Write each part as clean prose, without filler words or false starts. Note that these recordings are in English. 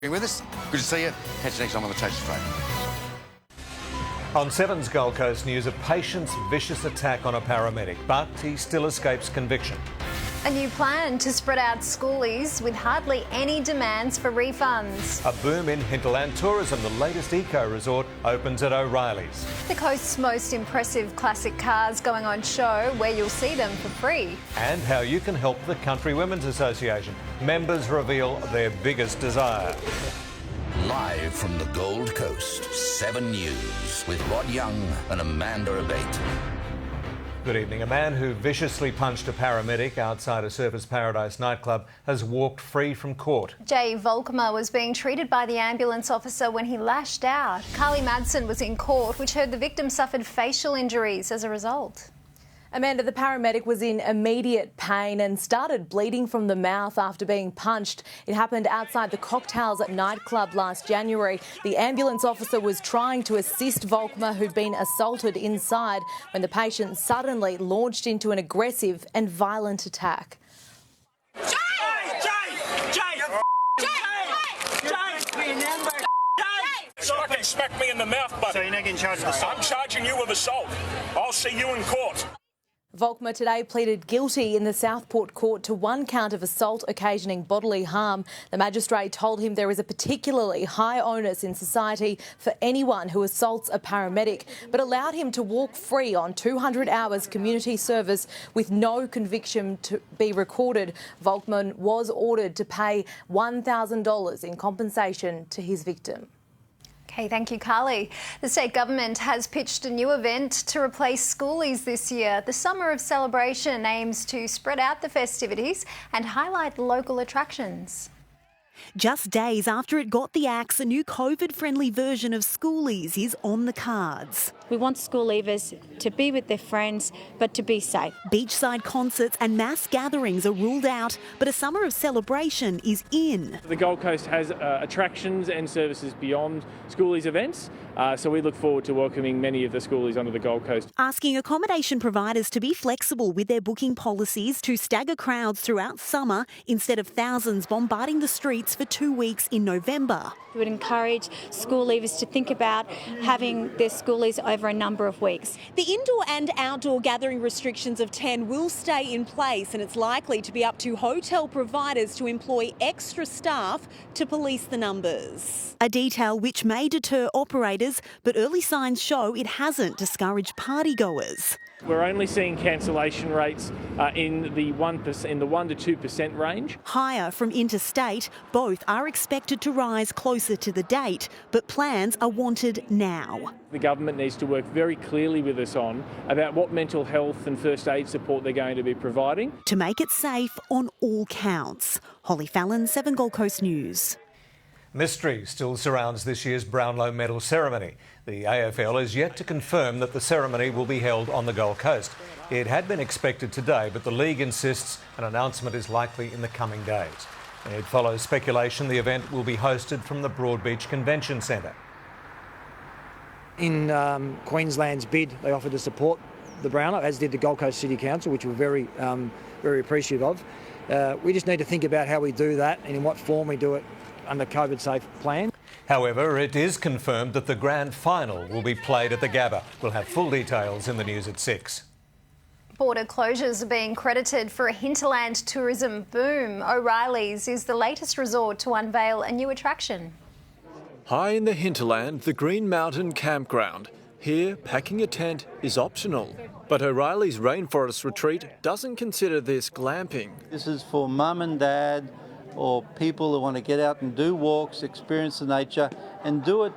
With us. Good to see you. Catch you next time on the Taste Train. On 7's Gold Coast News, a patient's vicious attack on a paramedic, but he still escapes conviction. A new plan to spread out schoolies with hardly any demands for refunds. A boom in hinterland tourism. The latest eco-resort opens at O'Reilly's. The coast's most impressive classic cars going on show, where you'll see them for free. And how you can help the Country Women's Association. Members reveal their biggest desire. Live from the Gold Coast, 7 News with Rod Young and Amanda Abate. Good evening. A man who viciously punched a paramedic outside a Surfers Paradise nightclub has walked free from court. Jay Volkmer was being treated by the ambulance officer when he lashed out. Carly Madsen was in court, which heard the victim suffered facial injuries as a result. Amanda, the paramedic was in immediate pain and started bleeding from the mouth after being punched. It happened outside the Cocktails at nightclub last January. The ambulance officer was trying to assist Volkmer, who'd been assaulted inside, when the patient suddenly launched into an aggressive and violent attack. Fucking smack me in the mouth, buddy. So you're not getting charged with assault? I'm charging you with assault. I'll see you in court. Volkmer today pleaded guilty in the Southport court to 1 count of assault occasioning bodily harm. The magistrate told him there is a particularly high onus in society for anyone who assaults a paramedic, but allowed him to walk free on 200 hours community service with no conviction to be recorded. Volkmer was ordered to pay $1,000 in compensation to his victim. Okay, thank you, Carly. The state government has pitched a new event to replace schoolies this year. The Summer of Celebration aims to spread out the festivities and highlight local attractions. Just days after it got the axe, a new COVID-friendly version of schoolies is on the cards. We want school leavers to be with their friends, but to be safe. Beachside concerts and mass gatherings are ruled out, but a summer of celebration is in. The Gold Coast has attractions and services beyond schoolies events, so we look forward to welcoming many of the schoolies onto the Gold Coast. Asking accommodation providers to be flexible with their booking policies to stagger crowds throughout summer instead of thousands bombarding the streets for 2 weeks in November. We would encourage school leavers to think about having their schoolies over a number of weeks. The indoor and outdoor gathering restrictions of 10 will stay in place, and it's likely to be up to hotel providers to employ extra staff to police the numbers. A detail which may deter operators, but early signs show it hasn't discouraged partygoers. We're only seeing cancellation rates in the 1 to 2% range. Higher from interstate, both are expected to rise closer to the date, but plans are wanted now. The government needs to work very clearly with us on about what mental health and first aid support they're going to be providing. To make it safe on all counts. Holly Fallon, 7 Gold Coast News. Mystery still surrounds this year's Brownlow Medal ceremony. The AFL is yet to confirm that the ceremony will be held on the Gold Coast. It had been expected today, but the league insists an announcement is likely in the coming days. It follows speculation the event will be hosted from the Broadbeach Convention Centre. In Queensland's bid, they offered to support the Brownlow, as did the Gold Coast City Council, which we're very appreciative of. We just need to think about how we do that and in what form we do it under COVID-safe plan. However, it is confirmed that the grand final will be played at the Gabba. We'll have full details in the news at 6. Border closures are being credited for a hinterland tourism boom. O'Reilly's is the latest resort to unveil a new attraction. High in the hinterland, the Green Mountain Campground. Here, packing a tent is optional. But O'Reilly's Rainforest Retreat doesn't consider this glamping. This is for mum and dad, or people who want to get out and do walks, experience the nature, and do it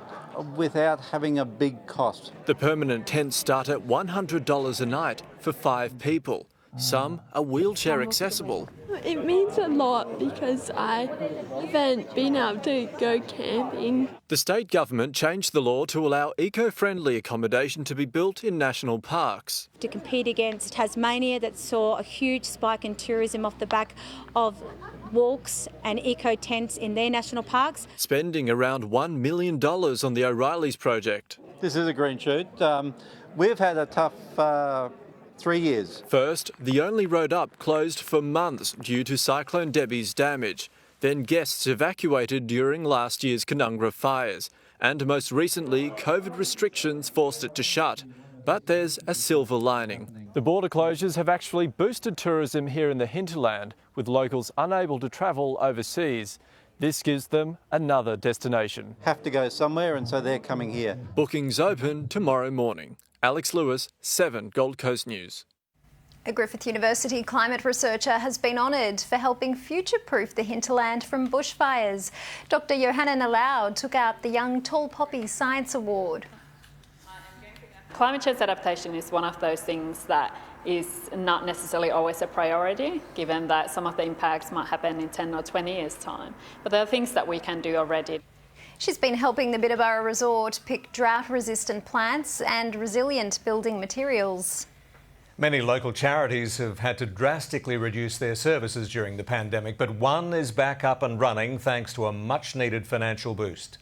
without having a big cost. The permanent tents start at $100 a night for 5 people. Some are wheelchair accessible. It means a lot because I haven't been able to go camping. The state government changed the law to allow eco-friendly accommodation to be built in national parks. To compete against Tasmania, that saw a huge spike in tourism off the back of walks and eco tents in their national parks. Spending around $1 million on the O'Reilly's project. This is a green shoot. We've had a tough 3 years. First, the only road up closed for months due to Cyclone Debbie's damage. then guests evacuated during last year's Canungra fires, and most recently COVID restrictions forced it to shut. But there's a silver lining. The border closures have actually boosted tourism here in the hinterland, with locals unable to travel overseas. This gives them another destination. Have to go somewhere, and so they're coming here. Bookings open tomorrow morning. Alex Lewis, 7 Gold Coast News. A Griffith University climate researcher has been honoured for helping future-proof the hinterland from bushfires. Dr Johanna Nalau took out the Young Tall Poppy Science Award. Climate change adaptation is one of those things that is not necessarily always a priority, given that some of the impacts might happen in 10 or 20 years' time. But there are things that we can do already. She's been helping the Bidabara Resort pick drought-resistant plants and resilient building materials. Many local charities have had to drastically reduce their services during the pandemic, but one is back up and running thanks to a much-needed financial boost.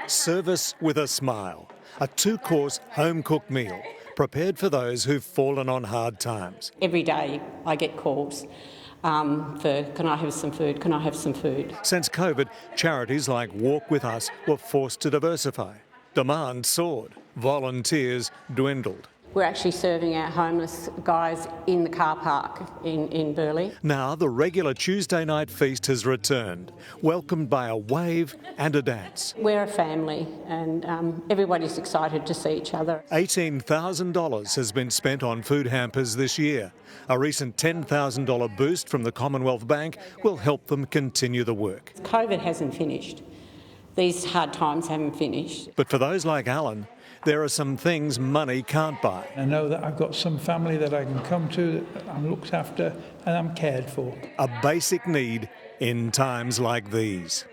Service with a Smile, a 2-course home-cooked meal prepared for those who've fallen on hard times. Every day I get calls for, can I have some food, can I have some food? Since COVID, charities like Walk With Us were forced to diversify. Demand soared, volunteers dwindled. We're actually serving our homeless guys in the car park in Burleigh. Now the regular Tuesday night feast has returned, welcomed by a wave and a dance. We're a family and everybody's excited to see each other. $18,000 has been spent on food hampers this year. A recent $10,000 boost from the Commonwealth Bank will help them continue the work. COVID hasn't finished. These hard times haven't finished. But for those like Alan, there are some things money can't buy. I know that I've got some family that I can come to, that I'm looked after and I'm cared for. A basic need in times like these.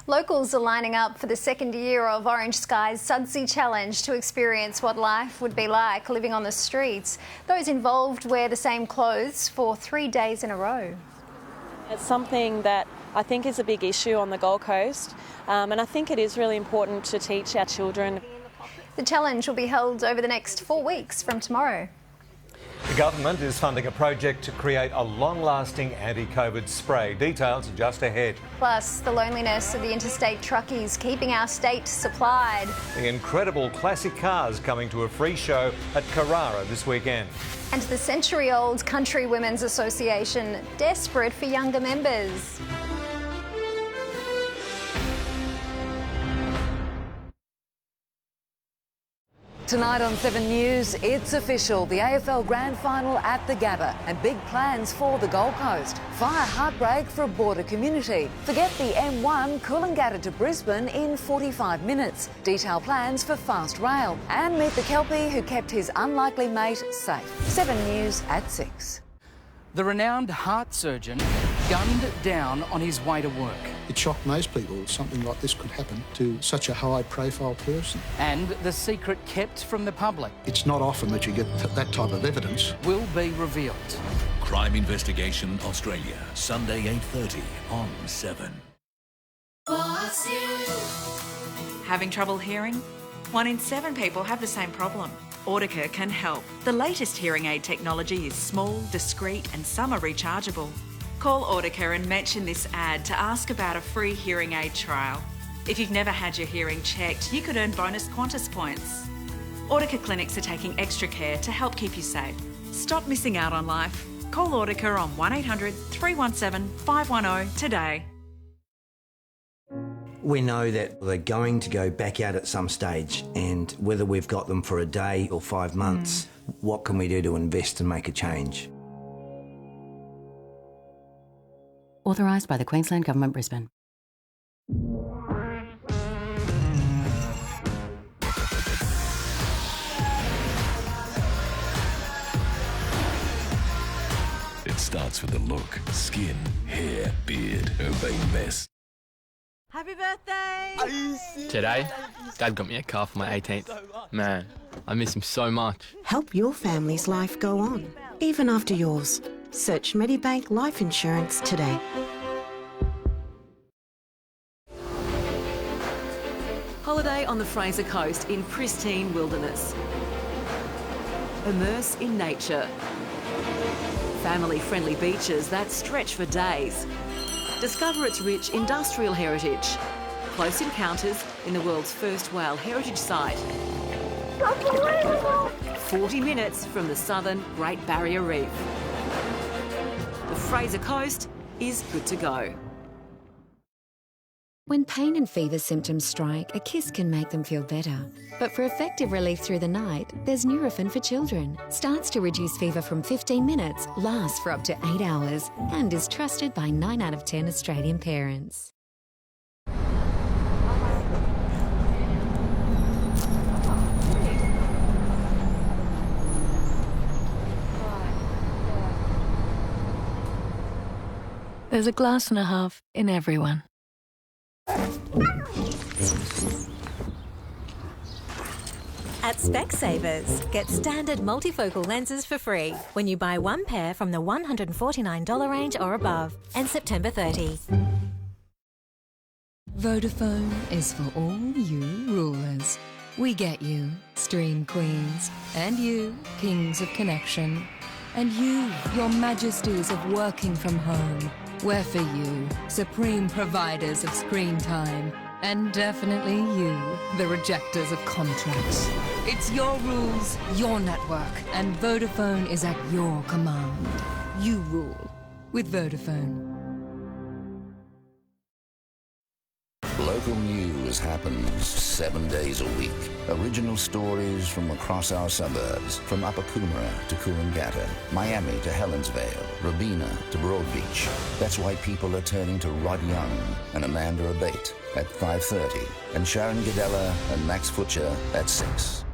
Locals are lining up for the second year of Orange Sky's Sudsea Challenge to experience what life would be like living on the streets. Those involved wear the same clothes for 3 days in a row. It's something that I think is a big issue on the Gold Coast, and I think it is really important to teach our children. The challenge will be held over the next 4 weeks from tomorrow. The government is funding a project to create a long-lasting anti-COVID spray. Details just ahead. Plus, the loneliness of the interstate truckies keeping our state supplied. The incredible classic cars coming to a free show at Carrara this weekend. And the century-old Country Women's Association desperate for younger members. Tonight on 7 News, it's official. The AFL Grand Final at the Gabba and big plans for the Gold Coast. Fire heartbreak for a border community. Forget the M1 Coolangatta to Brisbane in 45 minutes. Detail plans for fast rail. And meet the Kelpie who kept his unlikely mate safe. 7 News at 6. The renowned heart surgeon gunned down on his way to work. It shocked most people that something like this could happen to such a high-profile person. And the secret kept from the public. It's not often that you get that type of evidence. Will be revealed. Crime Investigation Australia, Sunday 8:30 on 7. Having trouble hearing? 1 in 7 people have the same problem. Audica can help. The latest hearing aid technology is small, discreet and some are rechargeable. Call Audica and mention this ad to ask about a free hearing aid trial. If you've never had your hearing checked, you could earn bonus Qantas points. Audica clinics are taking extra care to help keep you safe. Stop missing out on life. Call Audica on 1800 317 510 today. We know that they're going to go back out at some stage, and whether we've got them for a day or 5 months, what can we do to invest and make a change? Authorised by the Queensland Government, Brisbane. It starts with the look, skin, hair, beard, her baby mess. Happy birthday! Today, Dad got me a car for my 18th. Man, I miss him so much. Help your family's life go on, even after yours. Search Medibank Life Insurance today. Holiday on the Fraser Coast in pristine wilderness. Immerse in nature. Family-friendly beaches that stretch for days. discover its rich industrial heritage. Close encounters in the world's first whale heritage site. 40 minutes from the southern Great Barrier Reef. The Fraser Coast is good to go. When pain and fever symptoms strike, a kiss can make them feel better. But for effective relief through the night, there's Nurofen for children. Starts to reduce fever from 15 minutes, lasts for up to 8 hours, and is trusted by 9 out of 10 Australian parents. There's a glass and a half in everyone. At Specsavers, get standard multifocal lenses for free when you buy one pair from the $149 range or above, and September 30. Vodafone is for all you rulers. We get you, stream queens, and you, kings of connection, and you, your majesties of working from home. We're for you, supreme providers of screen time. And definitely you, the rejectors of contracts. It's your rules, your network, and Vodafone is at your command. You rule with Vodafone. Local news happens 7 days a week. Original stories from across our suburbs, from Upper Coomera to Coolangatta, Miami to Helensvale, Robina to Broadbeach. That's why people are turning to Rod Young and Amanda Abate at 5:30, and Sharon Gadella and Max Futcher at 6.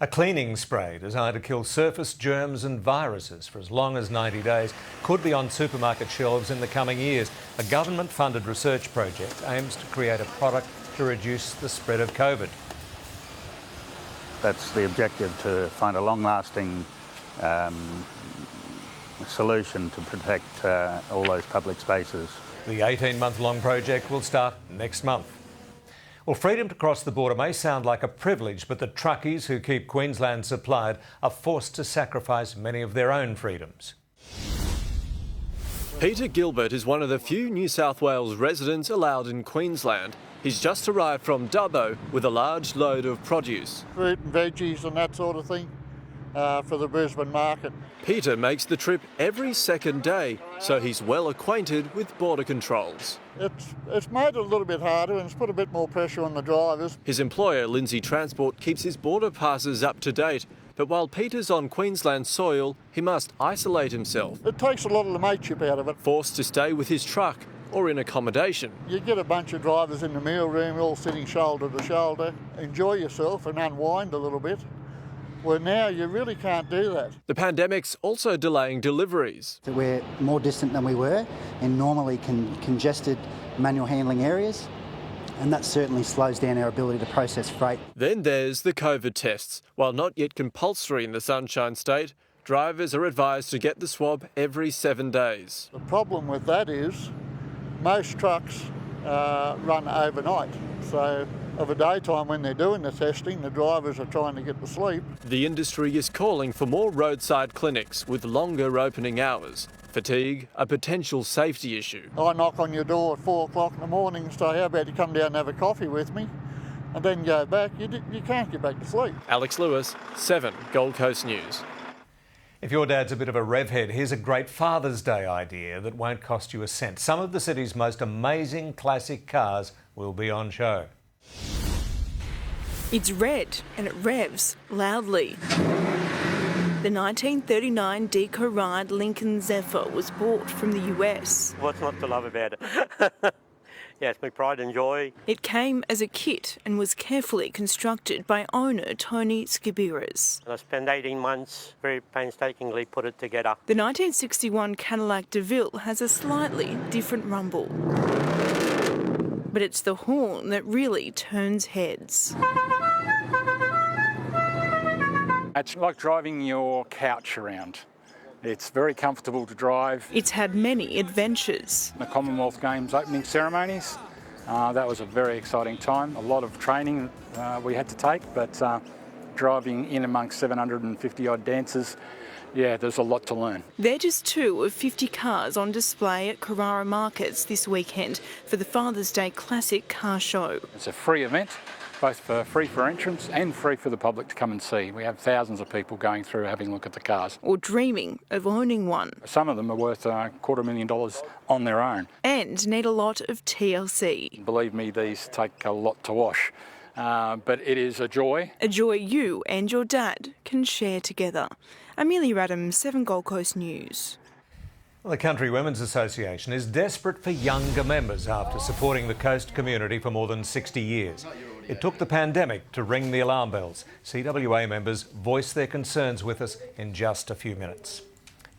A cleaning spray designed to kill surface germs and viruses for as long as 90 days could be on supermarket shelves in the coming years. A government-funded research project aims to create a product to reduce the spread of COVID. That's the objective, to find a long-lasting solution to protect all those public spaces. The 18-month-long project will start next month. Well, freedom to cross the border may sound like a privilege, but the truckies who keep Queensland supplied are forced to sacrifice many of their own freedoms. Peter Gilbert is one of the few New South Wales residents allowed in Queensland. He's just arrived from Dubbo with a large load of produce. Fruit and veggies and that sort of thing for the Brisbane market. Peter makes the trip every second day, so he's well acquainted with border controls. It's made it a little bit harder, and it's put a bit more pressure on the drivers. His employer, Lindsay Transport, keeps his border passes up to date, but while Peter's on Queensland soil, he must isolate himself. It takes a lot of the mateship out of it. Forced to stay with his truck or in accommodation. You get a bunch of drivers in the meal room all sitting shoulder to shoulder, enjoy yourself and unwind a little bit. Well, now you really can't do that. The pandemic's also delaying deliveries. We're more distant than we were in normally congested manual handling areas, and that certainly slows down our ability to process freight. Then there's the COVID tests. While not yet compulsory in the Sunshine State, drivers are advised to get the swab every 7 days. The problem with that is most trucks run overnight, so of a daytime when they're doing the testing, the drivers are trying to get to sleep. The industry is calling for more roadside clinics with longer opening hours. Fatigue, a potential safety issue. I knock on your door at 4 o'clock in the morning and say, how about you come down and have a coffee with me? And then go back. You can't get back to sleep. Alex Lewis, 7 Gold Coast News. If your dad's a bit of a rev head, here's a great Father's Day idea that won't cost you a cent. Some of the city's most amazing classic cars will be on show. It's red and it revs loudly. The 1939 Deco Ride Lincoln Zephyr was bought from the US. What's not to love about it? Yeah, it's my pride and joy. It came as a kit and was carefully constructed by owner Tony Skibiras. I spent 18 months very painstakingly put it together. The 1961 Cadillac DeVille has a slightly different rumble. But it's the horn that really turns heads. It's like driving your couch around. It's very comfortable to drive. It's had many adventures. The Commonwealth Games opening ceremonies, that was a very exciting time. A lot of training we had to take, but driving in amongst 750 odd dancers Yeah, there's a lot to learn. They're just 2 of 50 cars on display at Carrara Markets this weekend for the Father's Day Classic Car Show. It's a free event, both free for entrance and free for the public to come and see. We have thousands of people going through having a look at the cars. Or dreaming of owning one. Some of them are worth $250,000 on their own. And need a lot of TLC. Believe me, these take a lot to wash. But it is a joy. A joy you and your dad can share together. Amelia Radham, 7 Gold Coast News. Well, the Country Women's Association is desperate for younger members after supporting the coast community for more than 60 years. It took the pandemic to ring the alarm bells. CWA members voiced their concerns with us in just a few minutes.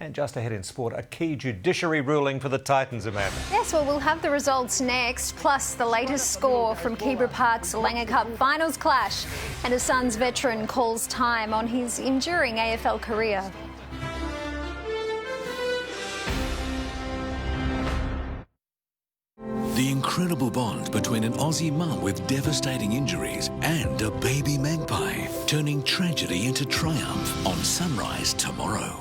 And just ahead in sport, a key judiciary ruling for the Titans, Amanda. Yes, well, we'll have the results next, plus the latest score from Keebra Park's Langer Cup finals clash. And a Suns veteran calls time on his enduring AFL career. The incredible bond between an Aussie mum with devastating injuries and a baby magpie, turning tragedy into triumph on Sunrise tomorrow.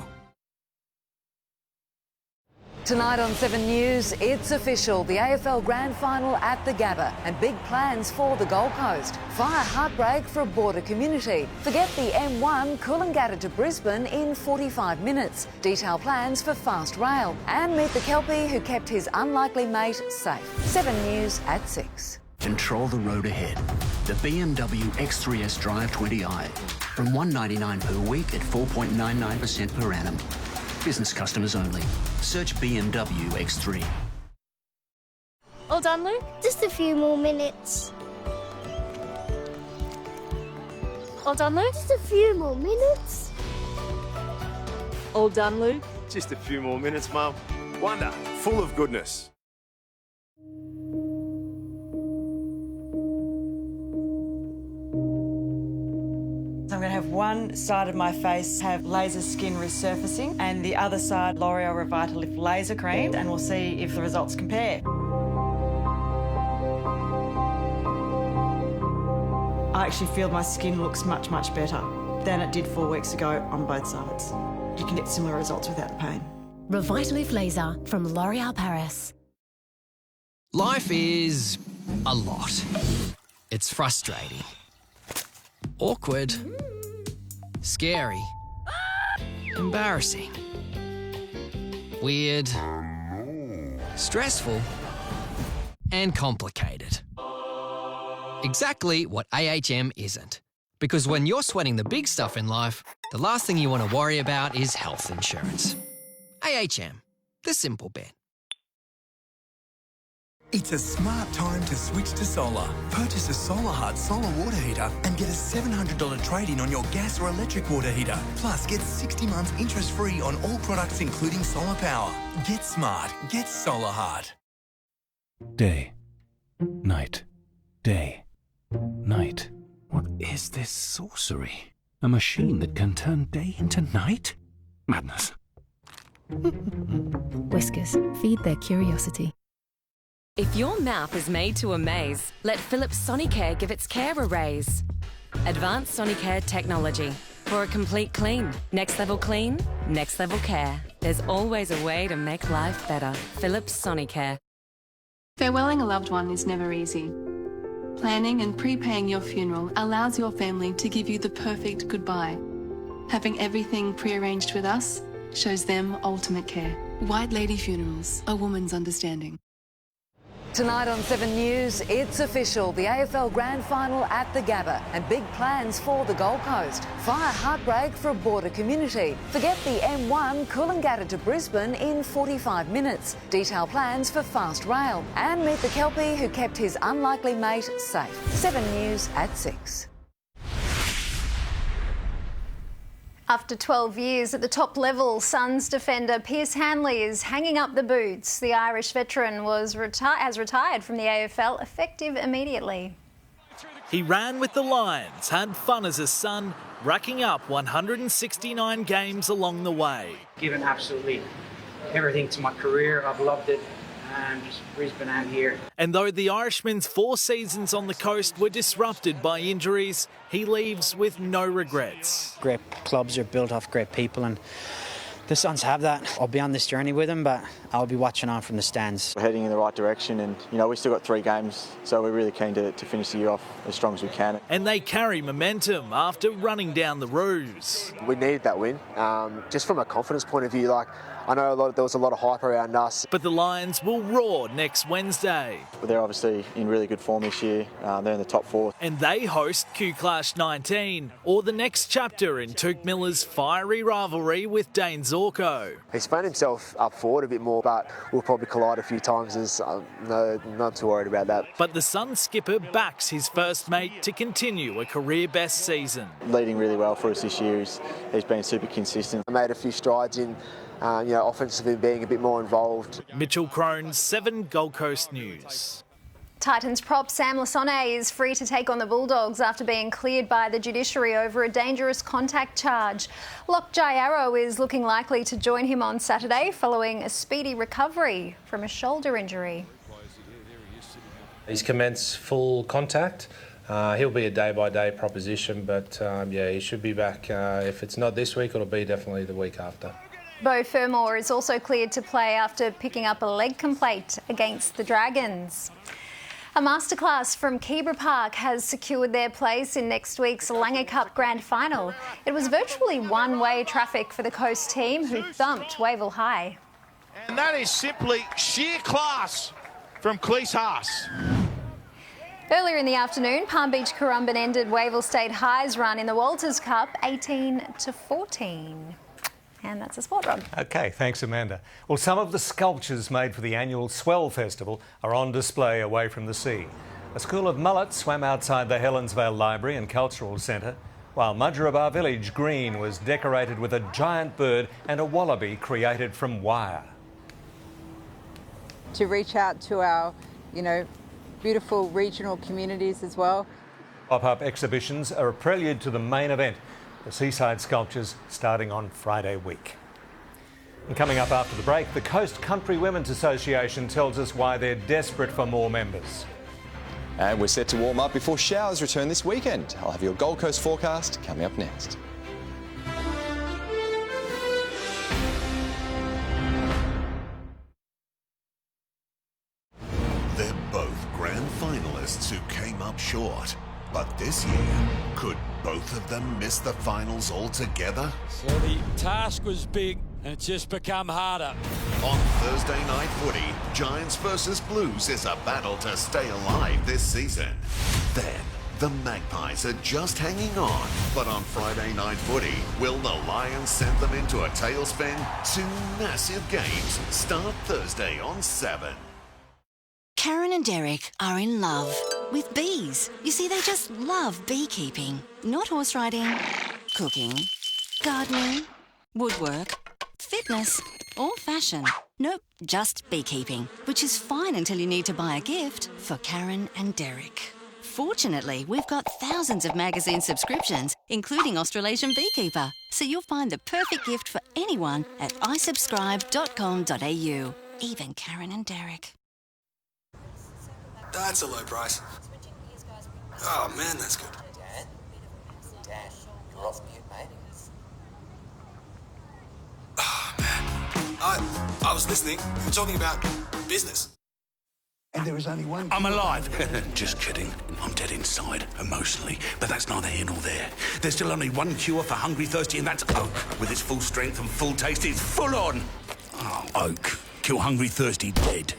Tonight on 7 News, it's official. The AFL Grand Final at the Gabba and big plans for the Gold Coast. Fire heartbreak for a border community. Forget the M1 Coolangatta to Brisbane in 45 minutes. Detail plans for fast rail. And meet the Kelpie who kept his unlikely mate safe. 7 News at 6. Control the road ahead. The BMW X3S Drive 20i. From $199 per week at 4.99% per annum. Business customers only. Search BMW X3. All done, Luke? Just a few more minutes. All done, Luke? Just a few more minutes. All done, Luke? Just a few more minutes, Mum. Wonder, full of goodness. I'm going to have one side of my face have laser skin resurfacing and the other side L'Oreal Revitalift laser cream, and we'll see if the results compare. I actually feel my skin looks much, much better than it did 4 weeks ago on both sides. You can get similar results without the pain. Revitalift Laser from L'Oreal Paris. Life is a lot. It's frustrating. Awkward, scary, embarrassing, weird, stressful, and complicated. Exactly what AHM isn't. Because when you're sweating the big stuff in life, the last thing you want to worry about is health insurance. AHM, the simple bit. It's a smart time to switch to solar. Purchase a Solar Hut solar water heater and get a $700 trade-in on your gas or electric water heater. Plus, get 60 months interest-free on all products including solar power. Get smart. Get Solar Hut. Day. Night. Day. Night. What is this sorcery? A machine that can turn day into night? Madness. Whiskers, feed their curiosity. If your mouth is made to amaze, let Philips Sonicare give its care a raise. Advanced Sonicare technology. For a complete clean. Next level clean, next level care. There's always a way to make life better. Philips Sonicare. Farewelling a loved one is never easy. Planning and prepaying your funeral allows your family to give you the perfect goodbye. Having everything prearranged with us shows them ultimate care. White Lady Funerals, a woman's understanding. Tonight on 7 News, it's official. The AFL Grand Final at the Gabba and big plans for the Gold Coast. Fire heartbreak for a border community. Forget the M1 Coolangatta to Brisbane in 45 minutes. Detail plans for fast rail. And meet the Kelpie who kept his unlikely mate safe. 7 News at 6. After 12 years at the top level, Suns defender Pierce Hanley is hanging up the boots. The Irish veteran has retired from the AFL, effective immediately. He ran with the Lions, had fun as a Sun, racking up 169 games along the way. Given absolutely everything to my career. I've loved it. just Brisbane out here. And though the Irishman's 4 seasons on the coast were disrupted by injuries, he leaves with no regrets. Great clubs are built off great people, and the Suns have that. I'll be on this journey with them, but I'll be watching on from the stands. We're heading in the right direction, and we've still got 3 games, so we're really keen to finish the year off as strong as we can. And they carry momentum after running down the Roos. We needed that win, just from a confidence point of view. I know there was a lot of hype around us. But the Lions will roar next Wednesday. They're obviously in really good form this year. They're in the top 4. And they host Q-Clash 19, or the next chapter in Touk Miller's fiery rivalry with Dane Zorko. He's found himself up forward a bit more, but we'll probably collide a few times. No, not too worried about that. But the Sun skipper backs his first mate to continue a career-best season. Leading really well for us this year. He's been super consistent. I made a few strides in offensively being a bit more involved. Mitchell Crone, 7 Gold Coast News. Titans prop Sam Lasone is free to take on the Bulldogs after being cleared by the judiciary over a dangerous contact charge. Lock Jairo is looking likely to join him on Saturday following a speedy recovery from a shoulder injury. He's commenced full contact. He'll be a day-by-day proposition, but he should be back. If it's not this week, it'll be definitely the week after. Beau Fermor is also cleared to play after picking up a leg complaint against the Dragons. A masterclass from Kebra Park has secured their place in next week's Langer Cup Grand Final. It was virtually one-way traffic for the Coast team, who thumped Wavell High. And that is simply sheer class from Cleese Haas. Earlier in the afternoon, Palm Beach Currumbin ended Wavell State High's run in the Walters Cup 18-14. And that's a sport, Rob. OK, thanks, Amanda. Well, some of the sculptures made for the annual Swell Festival are on display away from the sea. A school of mullet swam outside the Helensvale Library and Cultural Centre, while Mudgeeraba Village Green was decorated with a giant bird and a wallaby created from wire. To reach out to our, beautiful regional communities as well. Pop-up exhibitions are a prelude to the main event, the Seaside Sculptures, starting on Friday week. And coming up after the break, the Coast Country Women's Association tells us why they're desperate for more members. And we're set to warm up before showers return this weekend. I'll have your Gold Coast forecast coming up next. They're both grand finalists who came up short. But this year, could both of them miss the finals altogether? So the task was big and it's just become harder. On Thursday Night Footy, Giants versus Blues is a battle to stay alive this season. Then, the Magpies are just hanging on. But on Friday Night Footy, will the Lions send them into a tailspin? 2 massive games start Thursday on 7. Karen and Derek are in love with bees. You see, they just love beekeeping. Not horse riding, cooking, gardening, woodwork, fitness, or fashion. Nope, just beekeeping, which is fine until you need to buy a gift for Karen and Derek. Fortunately, we've got thousands of magazine subscriptions, including Australasian Beekeeper, so you'll find the perfect gift for anyone at isubscribe.com.au. Even Karen and Derek. That's a low price. Oh man, that's good. Dad, you're off mute, mate. Oh man, I was listening. You were talking about business. And there is only one... I'm alive. Just kidding. I'm dead inside, emotionally. But that's neither here nor there. There's still only one cure for hungry, thirsty, and that's Oak. With its full strength and full taste, it's full on. Oh, Oak. Kill hungry, thirsty, dead.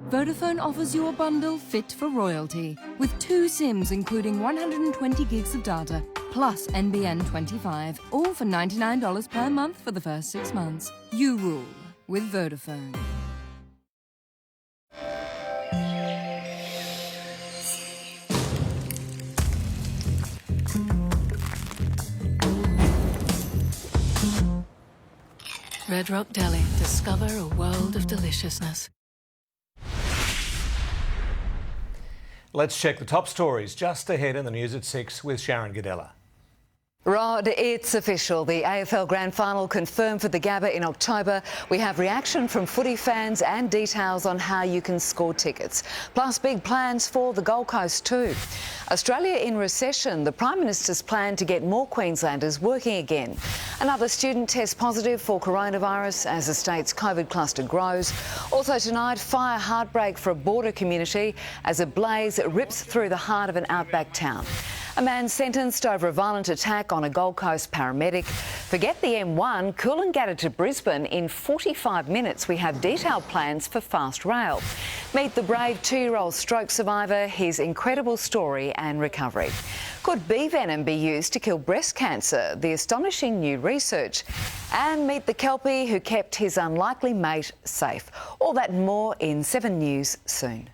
Vodafone offers you a bundle fit for royalty, with 2 SIMs including 120 gigs of data, plus NBN 25, all for $99 per month for the first 6 months. You rule with Vodafone. Red Rock Deli. Discover a world of deliciousness. Let's check the top stories just ahead in the news at 6 with Sharon Godella. Rod, it's official. The AFL Grand Final confirmed for the Gabba in October. We have reaction from footy fans and details on how you can score tickets. Plus big plans for the Gold Coast too. Australia in recession. The Prime Minister's plan to get more Queenslanders working again. Another student tests positive for coronavirus as the state's COVID cluster grows. Also tonight, fire heartbreak for a border community as a blaze rips through the heart of an outback town. A man sentenced over a violent attack on a Gold Coast paramedic. Forget the M1, Coolangatta to Brisbane in 45 minutes. We have detailed plans for fast rail. Meet the brave 2-year-old stroke survivor, his incredible story and recovery. Could bee venom be used to kill breast cancer? The astonishing new research. And meet the Kelpie who kept his unlikely mate safe. All that and more in 7 News soon.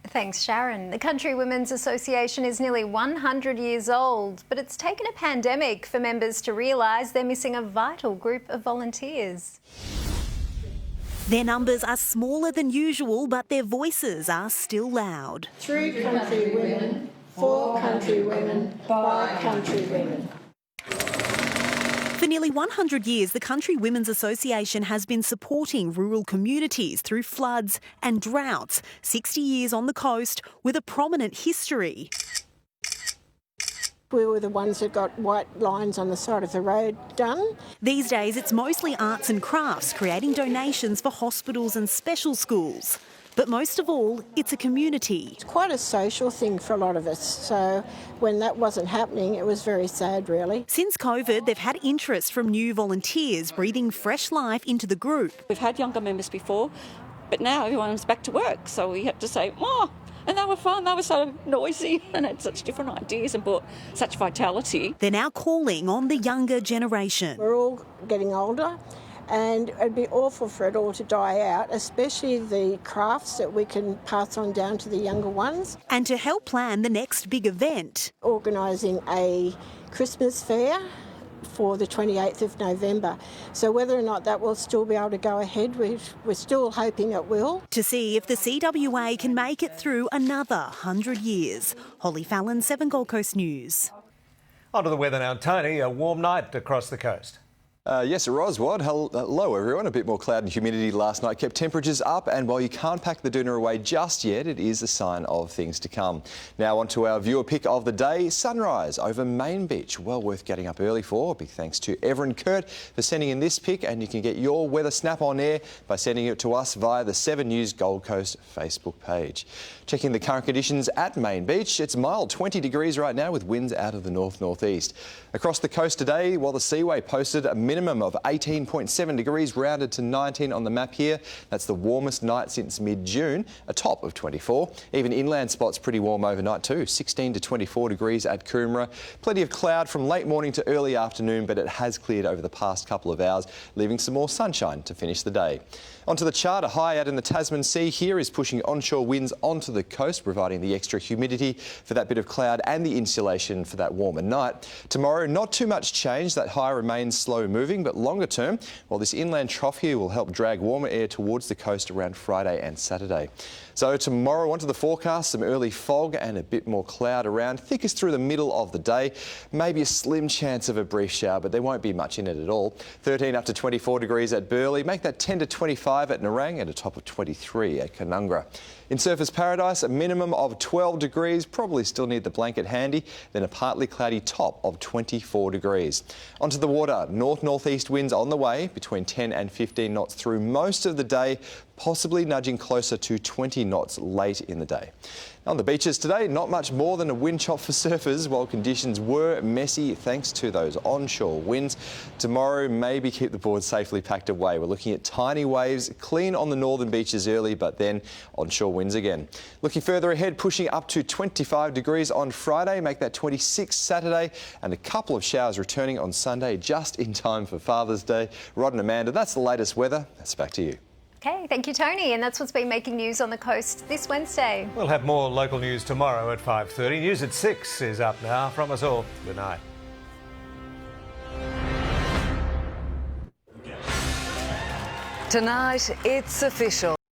Thanks, Sharon. The Country Women's Association is nearly 100 years old, but it's taken a pandemic for members to realise they're missing a vital group of volunteers. Their numbers are smaller than usual, but their voices are still loud. 3 country women, 4 country women, by country women. For nearly 100 years, the Country Women's Association has been supporting rural communities through floods and droughts. 60 years on the coast with a prominent history. We were the ones that got white lines on the side of the road done. These days, it's mostly arts and crafts, creating donations for hospitals and special schools. But most of all, it's a community. It's quite a social thing for a lot of us, so when that wasn't happening, it was very sad, really. Since COVID, they've had interest from new volunteers, breathing fresh life into the group. We've had younger members before, but now everyone's back to work, so we had to say, oh, and they were fun, they were so noisy and had such different ideas and brought such vitality. They're now calling on the younger generation. We're all getting older. And it'd be awful for it all to die out, especially the crafts that we can pass on down to the younger ones. And to help plan the next big event. Organising a Christmas fair for the 28th of November. So whether or not that will still be able to go ahead, we're still hoping it will. To see if the CWA can make it through another 100 years. Holly Fallon, 7 Gold Coast News. On to the weather now, Tony. A warm night across the coast. Yes, it was, Wad. Hello, everyone. A bit more cloud and humidity last night kept temperatures up, and while you can't pack the doona away just yet, it is a sign of things to come. Now on to our viewer pick of the day, sunrise over Main Beach. Well worth getting up early for. Big thanks to Everin Kurt for sending in this pick, and you can get your weather snap on air by sending it to us via the 7 News Gold Coast Facebook page. Checking the current conditions at Main Beach, it's mild, 20 degrees right now with winds out of the north-northeast. Across the coast today, while the Seaway posted a minimum of 18.7 degrees, rounded to 19 on the map here. That's the warmest night since mid-June, a top of 24. Even inland spots pretty warm overnight too, 16 to 24 degrees at Coomera. Plenty of cloud from late morning to early afternoon, but it has cleared over the past couple of hours, leaving some more sunshine to finish the day. Onto the chart, a high out in the Tasman Sea here is pushing onshore winds onto the coast, providing the extra humidity for that bit of cloud and the insulation for that warmer night. Tomorrow, not too much change. That high remains slow moving, but longer term, well, this inland trough here will help drag warmer air towards the coast around Friday and Saturday. So tomorrow, onto the forecast, some early fog and a bit more cloud around, thickest through the middle of the day. Maybe a slim chance of a brief shower, but there won't be much in it at all. 13 up to 24 degrees at Burleigh, make that 10 to 25 at Nerang and a top of 23 at Canungra. In Surfers Paradise, a minimum of 12 degrees, probably still need the blanket handy, then a partly cloudy top of 24 degrees. Onto the water, north-northeast winds on the way, between 10 and 15 knots through most of the day, possibly nudging closer to 20 knots late in the day. On the beaches today, not much more than a wind chop for surfers, while conditions were messy thanks to those onshore winds. Tomorrow, maybe keep the board safely packed away. We're looking at tiny waves, clean on the northern beaches early, but then onshore winds again. Looking further ahead, pushing up to 25 degrees on Friday, make that 26 Saturday, and a couple of showers returning on Sunday, just in time for Father's Day. Rod and Amanda, that's the latest weather. That's back to you. Okay, thank you, Tony. And that's what's been making news on the coast this Wednesday. We'll have more local news tomorrow at 5:30. News at 6 is up now. From us all, good night. Tonight, it's official.